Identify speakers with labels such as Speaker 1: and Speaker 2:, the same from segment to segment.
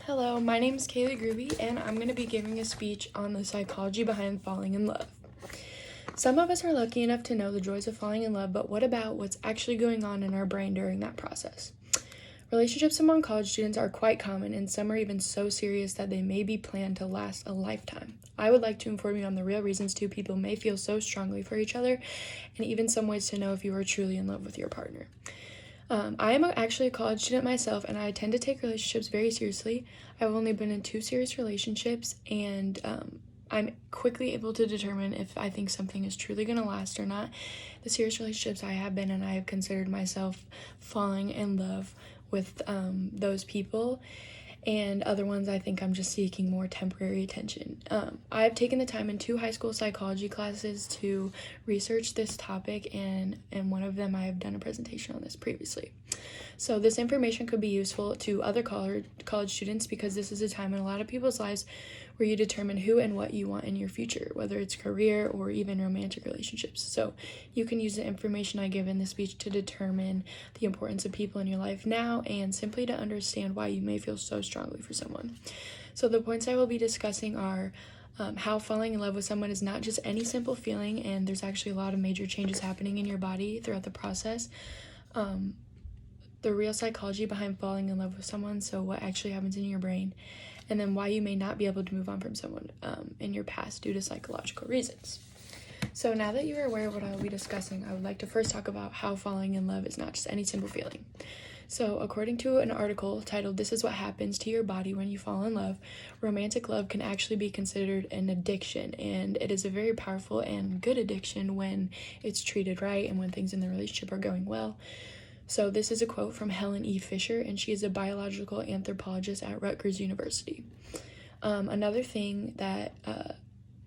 Speaker 1: Hello, my name is Kaylee Groovy, and I'm going to be giving a speech on the psychology behind falling in love. Some of us are lucky enough to know the joys of falling in love, but what about what's actually going on in our brain during that process? Relationships among college students are quite common, and some are even so serious that they may be planned to last a lifetime. I would like to inform you on the real reasons two people may feel so strongly for each other, and even some ways to know if you are truly in love with your partner. I am actually a college student myself, and I tend to take relationships very seriously. I've only been in 2 serious relationships, and I'm quickly able to determine if I think something is truly going to last or not. The serious relationships I have been in, I have considered myself falling in love with those people, and other ones I think I'm just seeking more temporary attention. I've taken the time in 2 high school psychology classes to research this topic, and in one of them I have done a presentation on this previously. So this information could be useful to other college students because this is a time in a lot of people's lives where you determine who and what you want in your future, whether it's career or even romantic relationships. So you can use the information I give in this speech to determine the importance of people in your life now and simply to understand why you may feel so strongly for someone. So the points I will be discussing are how falling in love with someone is not just any simple feeling, and there's actually a lot of major changes happening in your body throughout the process. The real psychology behind falling in love with someone, so what actually happens in your brain, and then why you may not be able to move on from someone in your past due to psychological reasons. So now that you are aware of what I will be discussing, I would like to first talk about how falling in love is not just any simple feeling. So according to an article titled "This is what happens to your body when you fall in love," romantic love can actually be considered an addiction, and it is a very powerful and good addiction when it's treated right and when things in the relationship are going well. So this is a quote from Helen E. Fisher, and she is a biological anthropologist at Rutgers University. Another thing that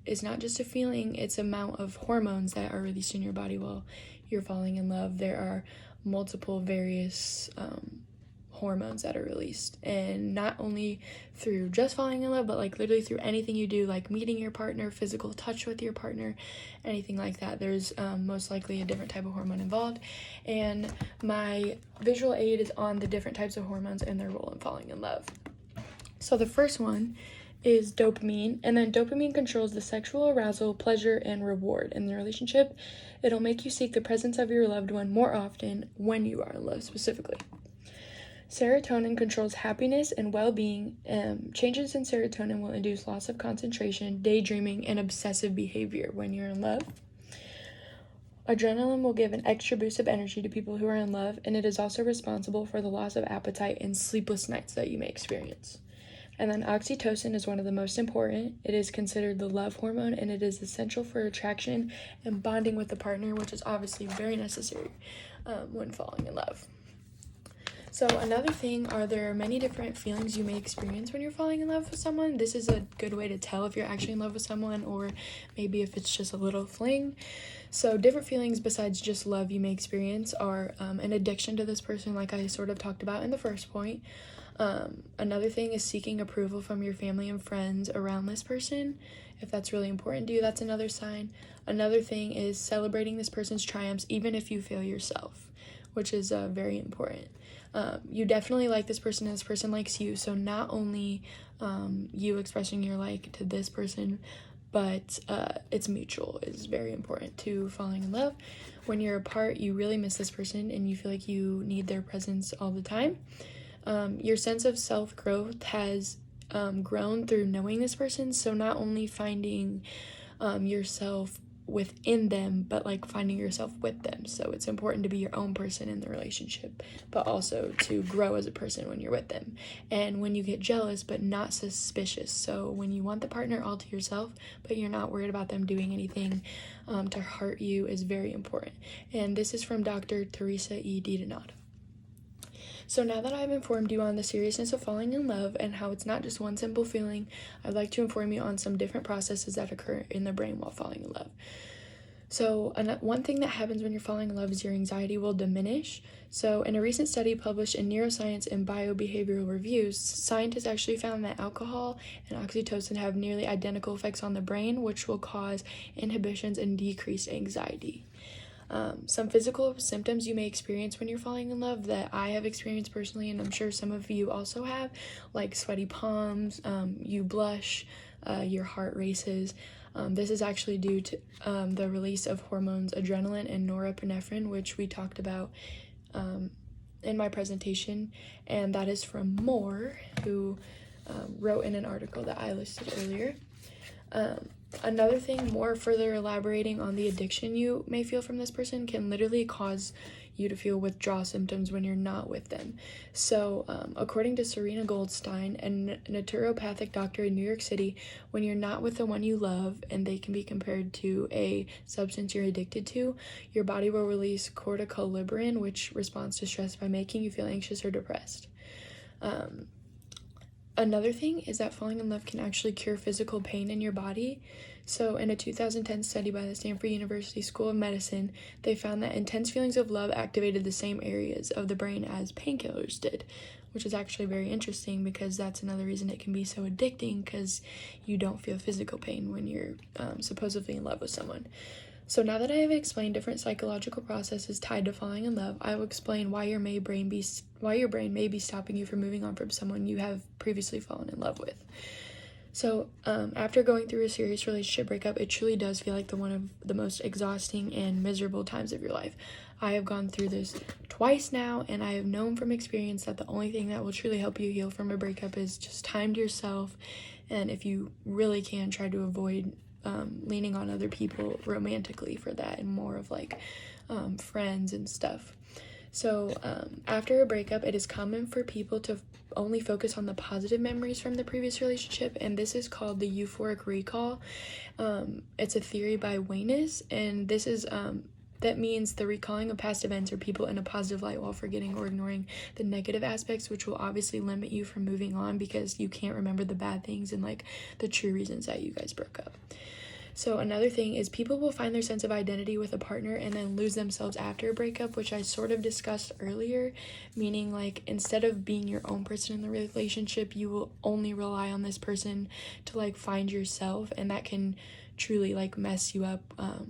Speaker 1: is not just a feeling, it's amount of hormones that are released in your body while you're falling in love. There are multiple various hormones that are released, and not only through just falling in love, but like literally through anything you do, like meeting your partner, physical touch with your partner, anything like that. There's most likely a different type of hormone involved, and my visual aid is on the different types of hormones and their role in falling in love. So the first one is dopamine, and then dopamine controls the sexual arousal, pleasure, and reward in the relationship. It'll make you seek the presence of your loved one more often when you are in love specifically. Serotonin controls happiness and well-being. Changes in serotonin will induce loss of concentration, daydreaming, and obsessive behavior when you're in love. Adrenaline will give an extra boost of energy to people who are in love, and it is also responsible for the loss of appetite and sleepless nights that you may experience. And then oxytocin is one of the most important. It is considered the love hormone, and it is essential for attraction and bonding with the partner, which is obviously very necessary when falling in love. So another thing there are many different feelings you may experience when you're falling in love with someone. This is a good way to tell if you're actually in love with someone or maybe if it's just a little fling. So different feelings besides just love you may experience are an addiction to this person, like I sort of talked about in the first point. Another thing is seeking approval from your family and friends around this person. If that's really important to you, that's another sign. Another thing is celebrating this person's triumphs even if you fail yourself, which is very important. You definitely like this person and this person likes you, so not only you expressing your like to this person, but it's mutual is very important to falling in love. When you're apart, you really miss this person and you feel like you need their presence all the time. Your sense of self-growth has grown through knowing this person, so not only finding yourself within them, but like finding yourself with them. So it's important to be your own person in the relationship, but also to grow as a person when you're with them. And when you get jealous but not suspicious, so when you want the partner all to yourself but you're not worried about them doing anything to hurt you, is very important. And this is from Dr. Teresa E. DiDonato. So now that I've informed you on the seriousness of falling in love and how it's not just one simple feeling, I'd like to inform you on some different processes that occur in the brain while falling in love. So one thing that happens when you're falling in love is your anxiety will diminish. So in a recent study published in Neuroscience and Biobehavioral Reviews, scientists actually found that alcohol and oxytocin have nearly identical effects on the brain, which will cause inhibitions and decreased anxiety. Some physical symptoms you may experience when you're falling in love that I have experienced personally, and I'm sure some of you also have, like sweaty palms, you blush, your heart races. This is actually due to the release of hormones adrenaline and norepinephrine, which we talked about in my presentation, and that is from Moore, who wrote in an article that I listed earlier. Another thing, more further elaborating on the addiction you may feel from this person, can literally cause you to feel withdrawal symptoms when you're not with them. So, according to Serena Goldstein, a naturopathic doctor in New York City, when you're not with the one you love, and they can be compared to a substance you're addicted to, your body will release corticoliberin, which responds to stress by making you feel anxious or depressed. Another thing is that falling in love can actually cure physical pain in your body. So in a 2010 study by the Stanford University School of Medicine, they found that intense feelings of love activated the same areas of the brain as painkillers did, which is actually very interesting because that's another reason it can be so addicting, because you don't feel physical pain when you're supposedly in love with someone. So now that I have explained different psychological processes tied to falling in love, I will explain why your brain may be stopping you from moving on from someone you have previously fallen in love with. So after going through a serious relationship breakup, it truly does feel like one of the most exhausting and miserable times of your life. I have gone through this twice now, and I have known from experience that the only thing that will truly help you heal from a breakup is just time to yourself, and if you really can, try to avoid leaning on other people romantically for that, and more of like friends and stuff. So after a breakup, it is common for people to only focus on the positive memories from the previous relationship, and this is called the euphoric recall. It's a theory by Waynes, and this is that means the recalling of past events or people in a positive light while forgetting or ignoring the negative aspects, which will obviously limit you from moving on because you can't remember the bad things and like the true reasons that you guys broke up. So another thing is people will find their sense of identity with a partner and then lose themselves after a breakup, which I sort of discussed earlier, meaning like instead of being your own person in the relationship, you will only rely on this person to like find yourself, and that can truly like mess you up,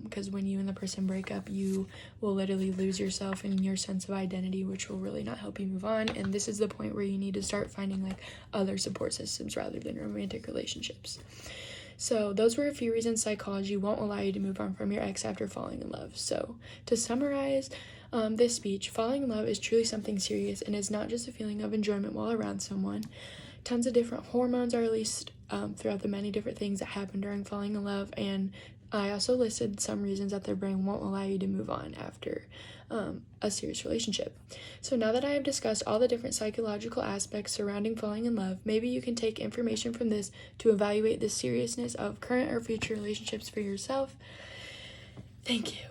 Speaker 1: because when you and the person break up, you will literally lose yourself and your sense of identity, which will really not help you move on. And this is the point where you need to start finding like other support systems rather than romantic relationships. So those were a few reasons psychology won't allow you to move on from your ex after falling in love. So to summarize this speech, falling in love is truly something serious and is not just a feeling of enjoyment while around someone. Tons of different hormones are released throughout the many different things that happen during falling in love, and I also listed some reasons that their brain won't allow you to move on after a serious relationship. So now that I have discussed all the different psychological aspects surrounding falling in love, maybe you can take information from this to evaluate the seriousness of current or future relationships for yourself. Thank you.